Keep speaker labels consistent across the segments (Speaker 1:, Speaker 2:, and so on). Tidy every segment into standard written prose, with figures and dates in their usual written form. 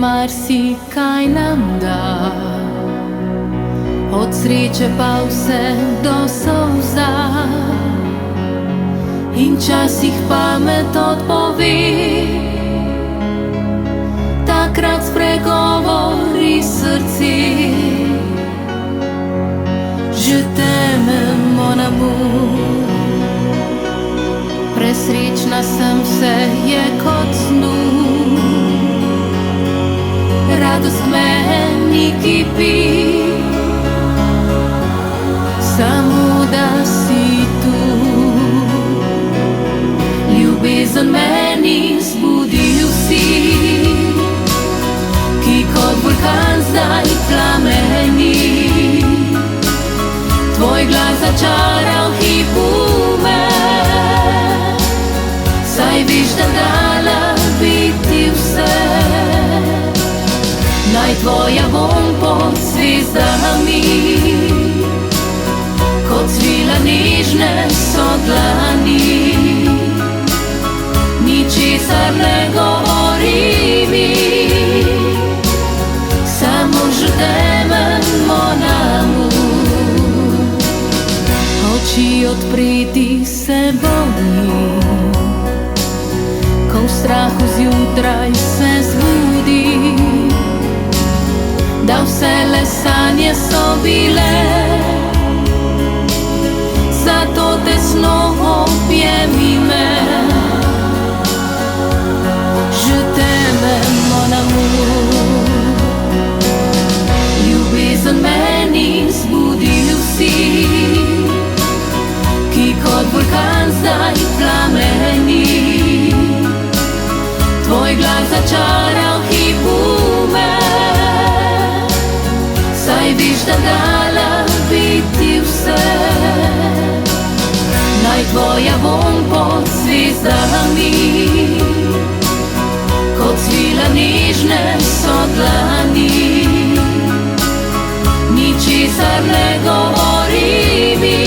Speaker 1: marsikaj nam da, od sreče pa vse do solza. In časih pamet odpove, takrat spregovori srce. Je t'aime mon amour, presrečna sem, vse je kot snu. Radost meni kipi, samo da si tu. Ljubezen meni zbudi vsi, ki kot vulkan zdaj plameni. Tvoj glas začaral hipu me, saj veš, da dala biti vse. Naj tvoja vonj pod zvezdami, kot svila nežne so dlani. Ničesar ne govori mi, samo je t'aime mon amour. Oči odpreti se bojim, ko v strahu zjutraj se zbudi, da vse le sanje so bile. Zato tesno objemi me. Je t'aime mon amour, ljubezen meni zbudi vsi, ki kot vulkan zdaj plameni. Tvoj glas začaral hipu me, saj veš, da dala biti vse. Naj tvoja vonj pod zvezdami, kot svila nežne so dlani. Ničesar ne govori mi,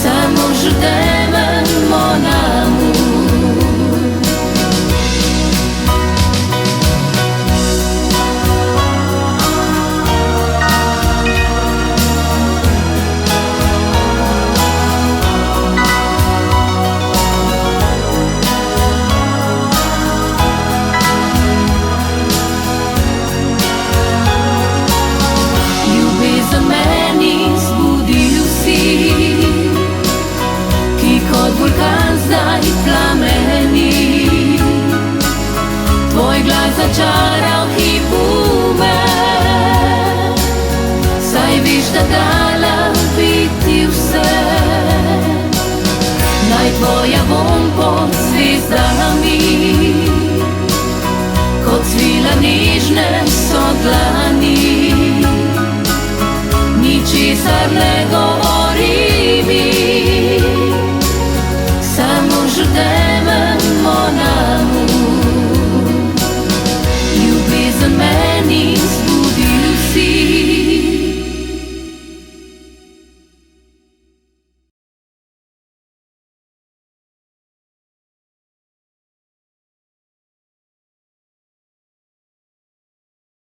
Speaker 1: samo je t'aime mon amour. Tvoj glas začaral hipu me, saj veš, da dala biti vse. Naj tvoja vonj pod zvezdami, kot svila nežne so dlani. Ničesar ne govori